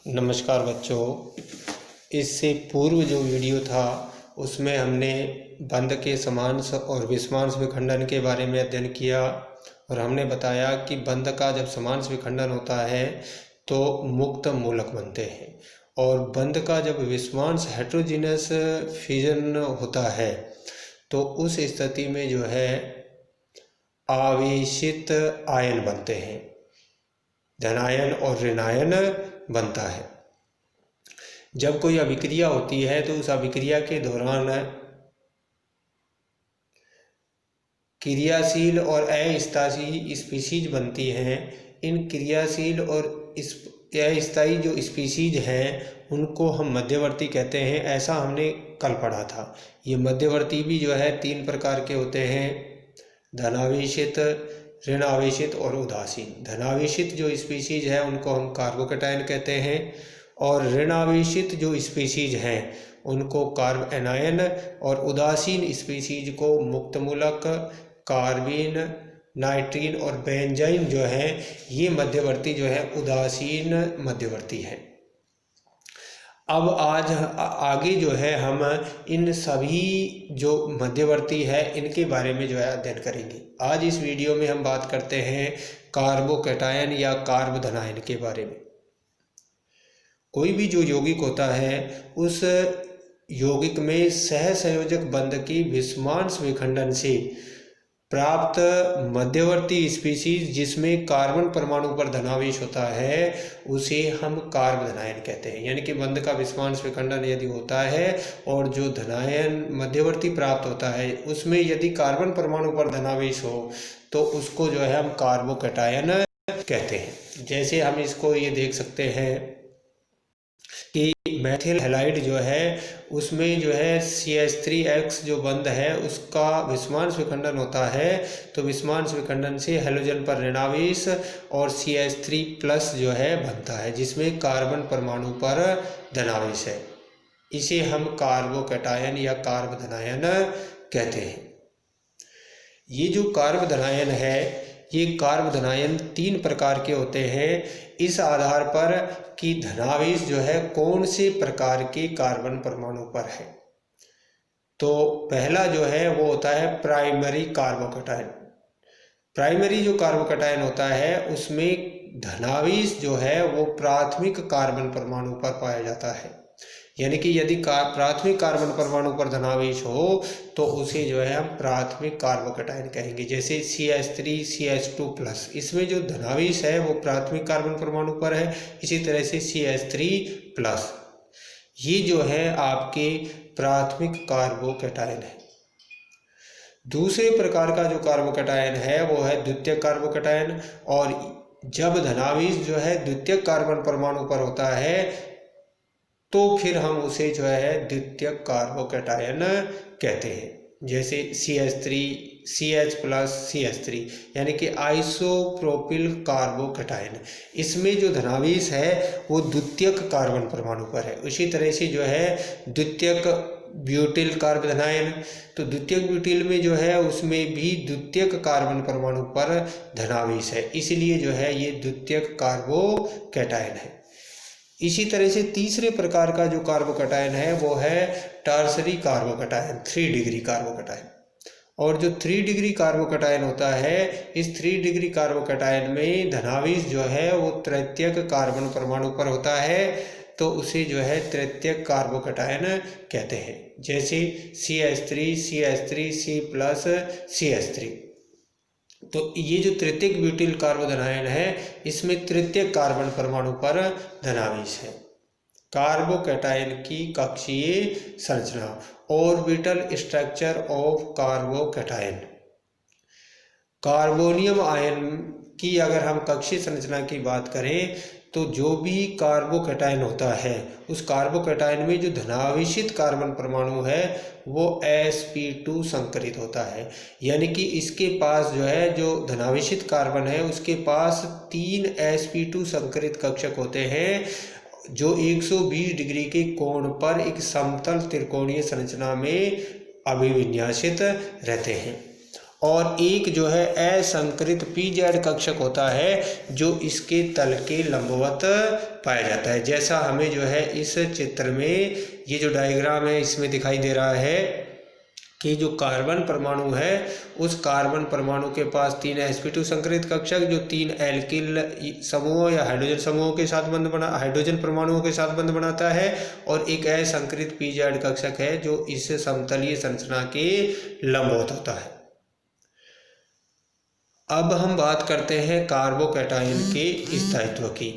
नमस्कार बच्चों। इससे पूर्व जो वीडियो था उसमें हमने बंध के समांश और विषमांश विखंडन के बारे में अध्ययन किया और हमने बताया कि बंध का जब समांश विखंडन होता है तो मुक्त मूलक बनते हैं और बंध का जब विषमांश हेटेरोजीनस फिजन होता है तो उस स्थिति में जो है आवेशित आयन बनते हैं, धनायन और ऋणायन बनता है। जब कोई अभिक्रिया होती है तो उस अभिक्रिया के दौरान क्रियाशील और अस्थायी स्पीशीज बनती हैं। इन क्रियाशील और अस्थायी जो स्पीशीज हैं उनको हम मध्यवर्ती कहते हैं। ऐसा हमने कल पढ़ा था। ये मध्यवर्ती भी जो है 3 प्रकार के होते हैं: धनावेशित, ऋण आवेशित और उदासीन। धनावेशित जो स्पीशीज है उनको हम कार्बोकैटायन कहते हैं और ऋण आवेशित जो स्पीशीज हैं उनको कार्ब एनायन और उदासीन स्पीशीज को मुक्तमूलक, कार्बीन, नाइट्रीन और बेंजाइन जो है ये मध्यवर्ती जो है उदासीन मध्यवर्ती है। अब आज आगे जो है हम इन सभी जो मध्यवर्ती है इनके बारे में जो है अध्ययन करेंगे। आज इस वीडियो में हम बात करते हैं कार्बोकैटायन या कार्ब धनायन के बारे में। कोई भी जो यौगिक होता है उस यौगिक में सहसंयोजक बंध की विषमांश विखंडन से प्राप्त मध्यवर्ती स्पीशीज जिसमें कार्बन परमाणु पर धनावेश होता है उसे हम कार्ब धनायन कहते हैं। यानी कि बंध का विषमांश विखंडन यदि होता है और जो धनायन मध्यवर्ती प्राप्त होता है उसमें यदि कार्बन परमाणु पर धनावेश हो तो उसको जो है हम कार्बोकैटायन कहते हैं। जैसे हम इसको ये देख सकते हैं कि मैथिल हैलाइड जो है उसमें जो है CH3X जो बंध है उसका विषमांश विखंडन होता है तो विषमांश विखंडन से हैलोजन पर ऋणावेश और CH3+ जो है बनता है जिसमें कार्बन परमाणु पर धनावेश है। इसे हम कार्बोकैटायन या कार्ब धनायन कहते हैं। ये जो कार्ब धनायन है ये कार्ब धनायन 3 प्रकार के होते हैं इस आधार पर कि धनावेश जो है कौन से प्रकार के कार्बन परमाणु पर है। तो पहला जो है वो होता है प्राइमरी कार्बोकैटायन। प्राइमरी जो कार्बोकैटायन होता है उसमें धनावेश जो है वो प्राथमिक कार्बन परमाणु पर पाया जाता है। यानी कि यदि प्राथमिक कार्बन परमाणु पर धनावेश हो तो उसे जो है हम प्राथमिक कार्बोकैटायन कहेंगे। जैसे CH3 CH2+, इसमें जो धनावेश है वो प्राथमिक कार्बन परमाणु पर है। इसी तरह से CH3+, ये जो है आपके प्राथमिक कार्बोकैटायन है। दूसरे प्रकार का जो कार्बोकैटायन है वो है द्वितीयक कार्बोकैटायन और जब धनावेश जो है द्वितीयक कार्बन परमाणु पर होता है तो फिर हम उसे जो है द्वितीयक कार्बोकैटायन कहते हैं। जैसे CH3 CH+ CH3 यानी कि आइसोप्रोपिल कार्बोकैटायन, इसमें जो धनावेश है वो द्वितीयक कार्बन परमाणु पर है। उसी तरह से जो है द्वितीयक ब्यूटिल कार्ब धनायन, तो द्वितीयक ब्यूटिल में जो है उसमें भी द्वितीयक कार्बन परमाणु पर धनावेश है, इसलिए जो है ये द्वितीयक कार्बोकैटायन है। इसी तरह से तीसरे प्रकार का जो कार्बोकैटायन है वो है टर्सरी कार्बोकैटायन, 3 डिग्री कार्बोकैटायन। और जो 3 डिग्री कार्बोकैटायन होता है इस 3 डिग्री कार्बोकैटायन में धनावेश जो है वो तृतीयक कार्बन परमाणु पर होता है तो उसे जो है तृतीयक कार्बोकैटायन कहते हैं। जैसे CH3 CH3 C+ CH3। तो ये जो तृतीयक ब्यूटिल कार्ब धनायन है इसमें तृतीयक कार्बन परमाणु पर धनावेश है। कार्बोकैटायन की कक्षीय संरचना, orbital structure of carbocation. Carbonium ion की अगर हम कक्षीय संरचना की बात करें तो जो भी कार्बोकैटायन होता है उस कार्बोकैटायन में जो धनावेशित कार्बन परमाणु है वो sp2 संकरित होता है। यानी कि इसके पास जो है जो धनावेशित कार्बन है उसके पास 3 sp2 संकरित कक्षक होते हैं जो 120 डिग्री के कोण पर एक समतल त्रिकोणीय संरचना में अभिविन्यासित रहते हैं। और एक जो है असंकृत पीजेड कक्षक होता है जो इसके तल के लंबवत पाया जाता है। जैसा हमें जो है इस चित्र में ये जो डायग्राम है इसमें दिखाई दे रहा है कि जो कार्बन परमाणु है उस कार्बन परमाणु के पास 3 sp2 संकरित कक्षक जो 3 एल्किल समूहों या हाइड्रोजन समूहों के साथ हाइड्रोजन परमाणुओं के साथ बंध बनाता है, और एक असंकृत पीजेड कक्षक है जो इस समतलीय संरचना के लंबवत होता है। अब हम बात करते हैं कार्बोकैटायन के स्थायित्व की।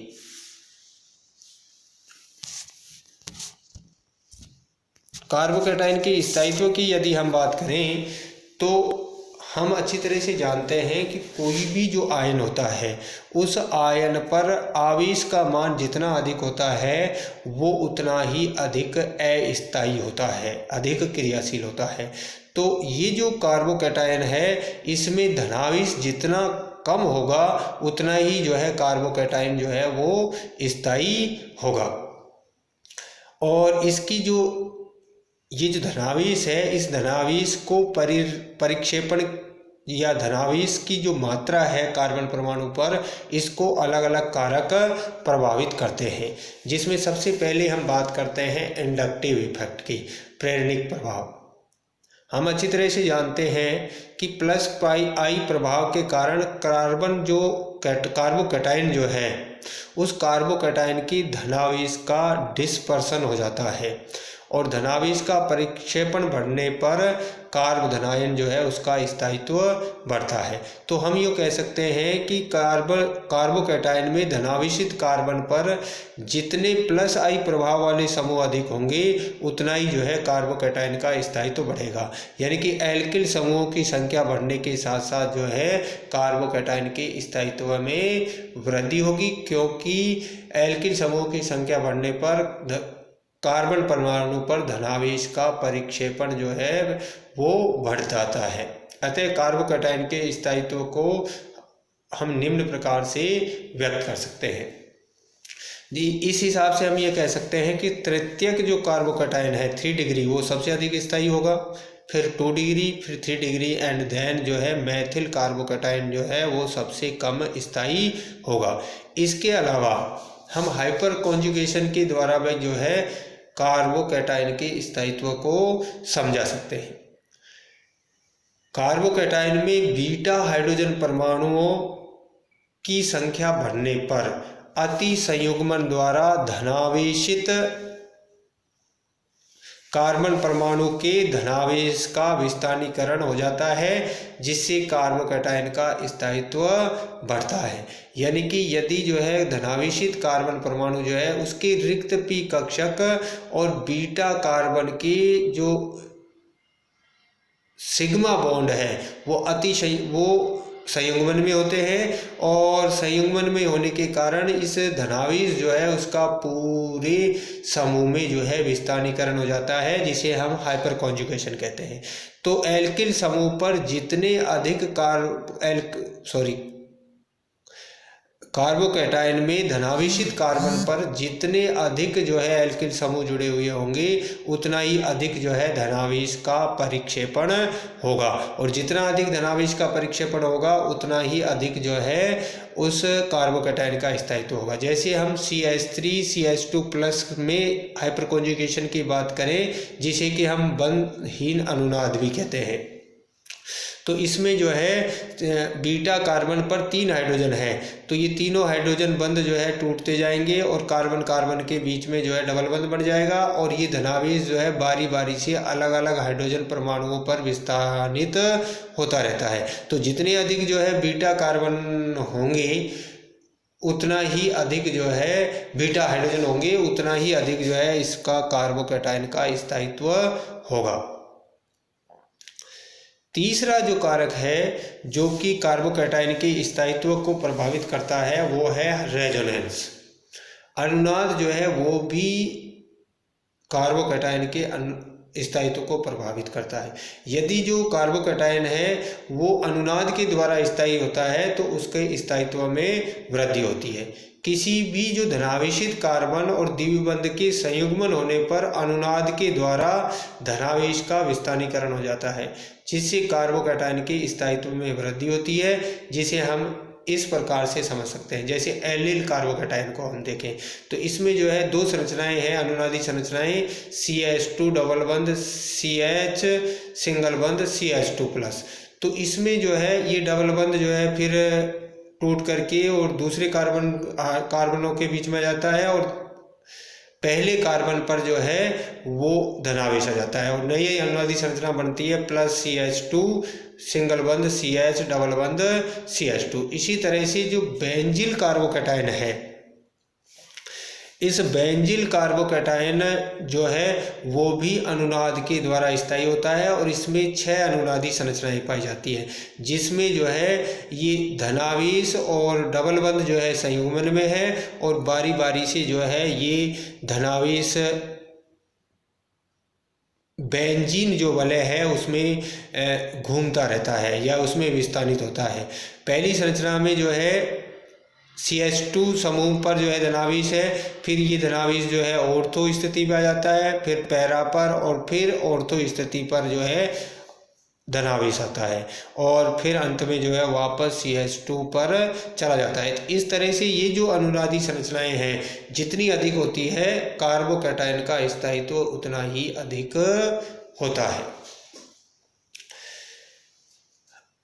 कार्बोकैटायन के स्थायित्व की यदि हम बात करें तो हम अच्छी तरह से जानते हैं कि कोई भी जो आयन होता है उस आयन पर आवेश का मान जितना अधिक होता है वो उतना ही अधिक अस्थायी होता है, अधिक क्रियाशील होता है। तो ये जो कार्बोकैटायन है इसमें धनावेश जितना कम होगा उतना ही जो है कार्बोकैटायन जो है वो स्थायी होगा। और इसकी जो ये जो धनावेश है इस धनावेश को परिक्षेपण या धनावेश की जो मात्रा है कार्बन परमाणु पर इसको अलग अलग कारक प्रभावित करते हैं, जिसमें सबसे पहले हम बात करते हैं इंडक्टिव इफेक्ट की, प्रेरणिक प्रभाव। हम अच्छी तरह से जानते हैं कि +I प्रभाव के कारण कार्बोकैटायन जो है उस कार्बोकैटायन की धनावेश का डिस्पर्सन हो जाता है, और धनावेश का परिक्षेपण बढ़ने पर कार्बोधनायन जो है उसका स्थायित्व बढ़ता है। तो हम ये कह सकते हैं कि कार्बोकैटायन में धनावेशित कार्बन पर जितने +I प्रभाव वाले समूह अधिक होंगे उतना ही जो है कार्बोकैटायन का स्थायित्व बढ़ेगा। यानी कि एल्किल समूहों की संख्या बढ़ने के साथ साथ जो है कार्बोकैटायन के स्थायित्व में वृद्धि होगी, क्योंकि एल्किल समूहों की संख्या बढ़ने पर कार्बन परमाणु पर धनावेश का परिक्षेपण जो है वो बढ़ जाता है। अतः कार्बोकैटायन के स्थायित्व को हम निम्न प्रकार से व्यक्त कर सकते हैं जी। इस हिसाब से हम ये कह सकते हैं कि तृतीयक जो कार्बोकैटायन है 3 डिग्री वो सबसे अधिक स्थायी होगा, फिर 2 डिग्री, फिर 3 डिग्री एंड देन जो है मैथिल कार्बोकैटायन जो है वो सबसे कम स्थायी होगा। इसके अलावा हम हाइपर कॉन्जुगेशन के द्वारा भी जो है कार्बोकैटायन के स्थायित्व को समझा सकते हैं। कार्बोकैटायन में बीटा हाइड्रोजन परमाणुओं की संख्या बढ़ने पर अति संयुग्मन द्वारा धनावेशित कार्बन परमाणु के धनावेश का विस्थानीकरण हो जाता है, जिससे कार्बोकैटायन का स्थायित्व बढ़ता है। यानी कि यदि जो है धनावेशित कार्बन परमाणु जो है उसके रिक्त पी कक्षक और बीटा कार्बन के जो सिग्मा बॉन्ड है वो संयुग्मन में होते हैं, और संयुग्मन में होने के कारण इस धनावेश जो है उसका पूरे समूह में जो है विस्थानीकरण हो जाता है, जिसे हम हाइपर कॉन्जुगेशन कहते हैं। तो एल्किल समूह पर जितने अधिक कार्बोकैटायन में धनावेशित कार्बन पर जितने अधिक जो है एल्किल समूह जुड़े हुए होंगे उतना ही अधिक जो है धनावेश का परिक्षेपण होगा, और जितना अधिक धनावेश का परिक्षेपण होगा उतना ही अधिक जो है उस कार्बोकैटायन का स्थायित्व होगा। जैसे हम CH3 CH2+ में हाइपर कॉन्जुगेशन की बात करें, जिसे कि हम बंधहीन अनुनाद भी कहते हैं, तो इसमें जो है बीटा कार्बन पर 3 हाइड्रोजन है, तो ये तीनों हाइड्रोजन बंध जो है टूटते जाएंगे और कार्बन कार्बन के बीच में जो है डबल बंध बन जाएगा, और ये धनावेश जो है बारी बारी से अलग अलग हाइड्रोजन परमाणुओं पर विस्थानित होता रहता है। तो जितने अधिक जो है बीटा कार्बन होंगे उतना ही अधिक जो है बीटा हाइड्रोजन होंगे उतना ही अधिक जो है इसका कार्बोकैटायन का स्थायित्व होगा। तीसरा जो कारक है जो कि कार्बोकैटायन के स्थायित्व को प्रभावित करता है वो है रेजोनेंस। अनुनाद जो है वो भी कार्बोकैटायन के स्थायित्व को प्रभावित करता है। यदि जो कार्बोकैटायन है वो अनुनाद के द्वारा स्थायी होता है तो उसके स्थायित्व में वृद्धि होती है। किसी भी जो धनावेशित कार्बन और द्विबंध के संयुग्मन होने पर अनुनाद के द्वारा धनावेश का विस्थानीकरण हो जाता है, जिससे कार्बोकैटायन के स्थायित्व में वृद्धि होती है, जिसे हम इस प्रकार से समझ सकते हैं। जैसे एल्लिल कार्बोकैटायन को हम देखें तो इसमें जो है दो संरचनाएं हैं, अनुनादी संरचनाएं, CH2 डबल बंध, CH सिंगल बंध, CH2+। तो इसमें जो है ये डबल बंध जो है फिर टूट करके और दूसरे कार्बनों के बीच में जाता है और पहले कार्बन पर जो है वो धनावेश आ जाता है और नई अनुनादी संरचना बनती है +CH2 सिंगल बंध, CH डबल बंध, CH2। इसी तरह से जो बेंजील कार्बोकैटायन है, इस बेंजील कार्बोकैटायन जो है वो भी अनुनाद के द्वारा स्थायी होता है और इसमें 6 अनुनादी संरचनाएं पाई जाती हैं, जिसमें जो है ये धनावेश और डबल बंध जो है संयुग्मन में है और बारी बारी से जो है ये धनावेश बेंजीन जो वलय है उसमें घूमता रहता है या उसमें विस्थानित होता है। पहली संरचना में जो है CH2 समूह पर जो है धनावेश है, फिर ये धनावेश जो है ऑर्थो स्थिति में आ जाता है, फिर पैरा पर और फिर ऑर्थो स्थिति पर जो है धनावेश आता है और फिर अंत में जो है वापस CH2 पर चला जाता है। तो इस तरह से ये जो अनुनादी संरचनाएं हैं जितनी अधिक होती है कार्बोकैटायन का स्थायित्व उतना ही अधिक होता है।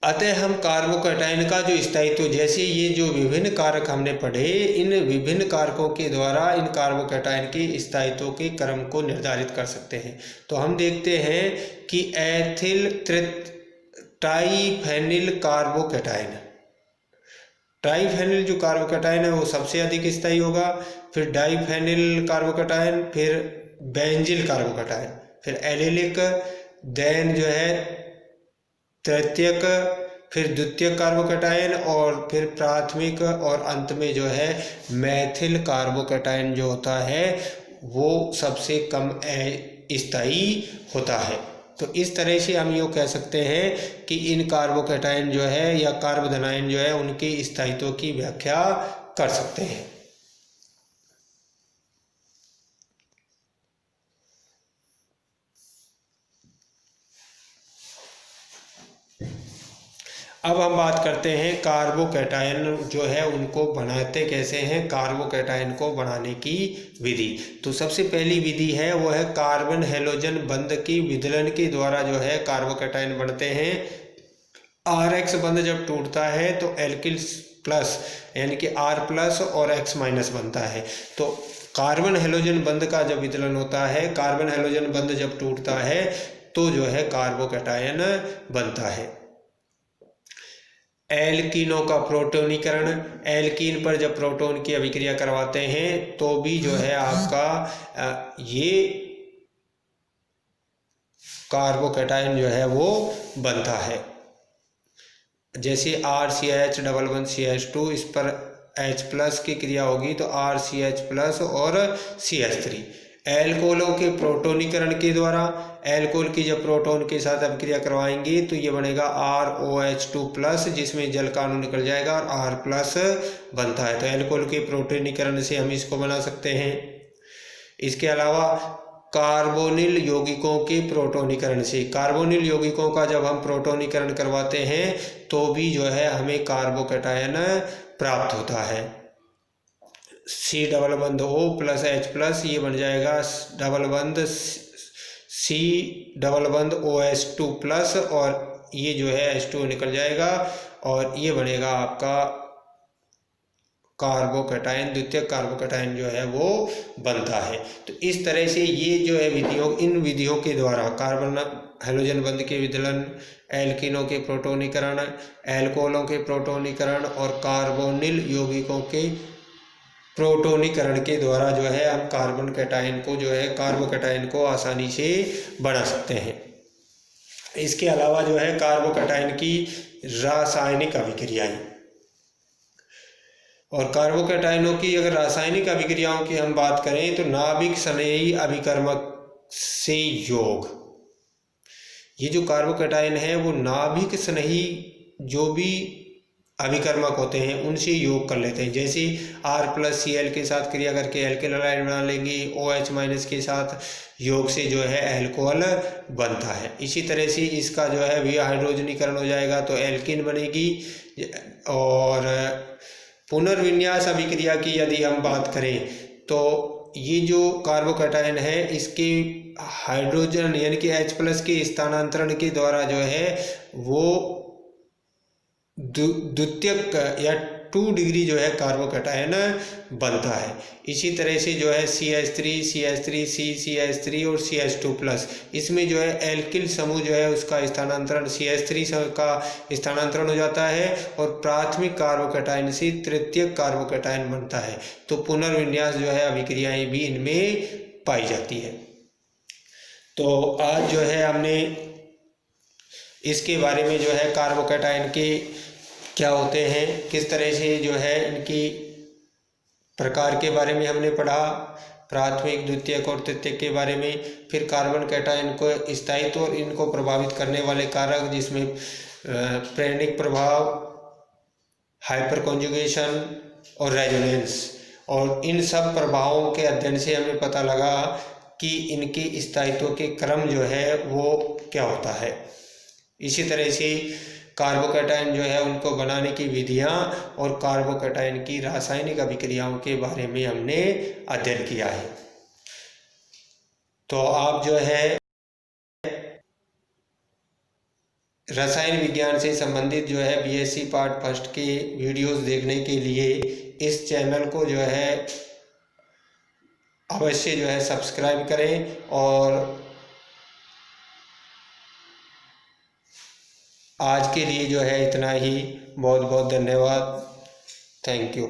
अतः हम कार्बोकैटायन का जो स्थायित्व, जैसे ये जो विभिन्न कारक हमने पढ़े, इन विभिन्न कारकों के द्वारा इन कार्बोकैटायन के स्थायित्व के क्रम को निर्धारित कर सकते हैं। तो हम देखते हैं कि एथिल ट्राइफेनिल कार्बोकैटायन, ट्राइफेनिल जो कार्बोकैटायन है वो सबसे अधिक स्थायी होगा, फिर डाइफेनिल कार्बोकैटायन, फिर बेंजील कार्बोकैटायन, फिर एलिलिक, देन जो है तृतीयक, फिर द्वितीयक कार्बोकैटायन और फिर प्राथमिक और अंत में जो है मैथिल कार्बोकैटायन जो होता है वो सबसे कम स्थायी होता है। तो इस तरह से हम यूँ कह सकते हैं कि इन कार्बोकैटायन जो है या कार्बोधनायन जो है उनके स्थायित्व की व्याख्या कर सकते हैं। अब हम बात करते हैं कार्बोकैटायन जो है उनको बनाते कैसे हैं, कार्बोकैटायन को बनाने की विधि। तो सबसे पहली विधि है वो है कार्बन हैलोजन बंध की विदलन के द्वारा जो है कार्बोकैटायन बनते हैं। RH बंध जब टूटता है तो एल्किल प्लस यानी कि R+ और X- बनता है। तो कार्बन हैलोजन बंध का जब विदलन होता है, कार्बन हैलोजन बंध जब टूटता है तो जो है कार्बोकैटायन बनता है। एल्कीनों का प्रोटोनीकरण, एल्कीन पर जब प्रोटॉन की अभिक्रिया करवाते हैं तो भी जो है आपका ये कार्बोकैटायन जो है वो बनता है। जैसे RCH डबल बंध CH2, इस पर H+ की क्रिया होगी तो RCH+ और CH3। एल्कोहलों के प्रोटोनीकरण के द्वारा एल्कोहल की जब प्रोटॉन के साथ अभिक्रिया करवाएंगे तो ये बनेगा ROH2+, जिसमें जल का अणु निकल जाएगा और R+ बनता है। तो एल्कोहल के प्रोटोनीकरण से हम इसको बना सकते हैं। इसके अलावा कार्बोनिल यौगिकों के प्रोटोनीकरण से, कार्बोनिल यौगिकों का जब हम प्रोटोनीकरण करवाते हैं तो भी जो है हमें कार्बोकैटायन प्राप्त होता है। C डबल बंध O+ H+, ये बन जाएगा डबल बंध C डबल बंध OH2+, और ये जो है H2 निकल जाएगा और ये बनेगा आपका कार्बोकैटायन, द्वितीय कार्बोकैटायन जो है वो बनता है। तो इस तरह से ये जो है इन विधियों के द्वारा कार्बन हैलोजन बंध के विदलन, एल्कीनों के प्रोटोनीकरण, एल्कोहलों के प्रोटोनीकरण और कार्बोनिल यौगिकों के प्रोटोनीकरण के द्वारा जो है हम कार्बोकैटायन को आसानी से बना सकते हैं। इसके अलावा जो है कार्बोकैटायन की रासायनिक अभिक्रियाएं, और कार्बोकैटायनों की अगर रासायनिक अभिक्रियाओं की हम बात करें तो नाभिक स्नेही अभिकर्मक से योग, ये जो कार्बोकैटायन है वो नाभिक स्नेही जो भी अभिकर्मक होते हैं उनसे योग कर लेते हैं। जैसे R+Cl के साथ क्रिया करके एल्किल हैलाइड बना लेंगे, OH- के साथ योग से जो है अल्कोहल बनता है। इसी तरह से इसका जो है विहाइड्रोजनीकरण हो जाएगा तो एल्किन बनेगी। और पुनर्विन्यास अभिक्रिया की यदि हम बात करें तो ये जो कार्बोकैटायन है इसके हाइड्रोजन यानी कि H+ के स्थानांतरण के द्वारा जो है वो द्वितीयक या 2 डिग्री जो है कार्बोकैटायन बनता है। इसी तरह से जो है CH3, CH3C, CH3 और CH2+, इसमें जो है एल्किल समूह जो है उसका स्थानांतरण CH3 का स्थानांतरण हो जाता है और प्राथमिक कार्बोकैटायन से तृतीयक कार्बोकैटायन बनता है। तो पुनर्विन्यास जो है अभिक्रियाएं भी इनमें पाई जाती है। तो आज जो है हमने इसके बारे में जो है कार्बोकैटायन के क्या होते हैं, किस तरह से जो है इनकी प्रकार के बारे में हमने पढ़ा, प्राथमिक, द्वितीयक और तृतीयक के बारे में। फिर कार्बन कैटायन को स्थायित्व और इनको प्रभावित करने वाले कारक जिसमें प्रेरणिक प्रभाव, हाइपर कॉन्जुगेशन और रेजोनेंस, और इन सब प्रभावों के अध्ययन से हमें पता लगा कि इनके स्थायित्व के क्रम जो है वो क्या होता है। इसी तरह से कार्बोकैटायन जो है उनको बनाने की विधियां और कार्बोकैटायन की रासायनिक अभिक्रियाओं के बारे में हमने अध्ययन किया है। तो आप जो है रसायन विज्ञान से संबंधित जो है BSc पार्ट फर्स्ट के वीडियोस देखने के लिए इस चैनल को जो है अवश्य जो है सब्सक्राइब करें। और आज के लिए जो है इतना ही। बहुत बहुत धन्यवाद। Thank you.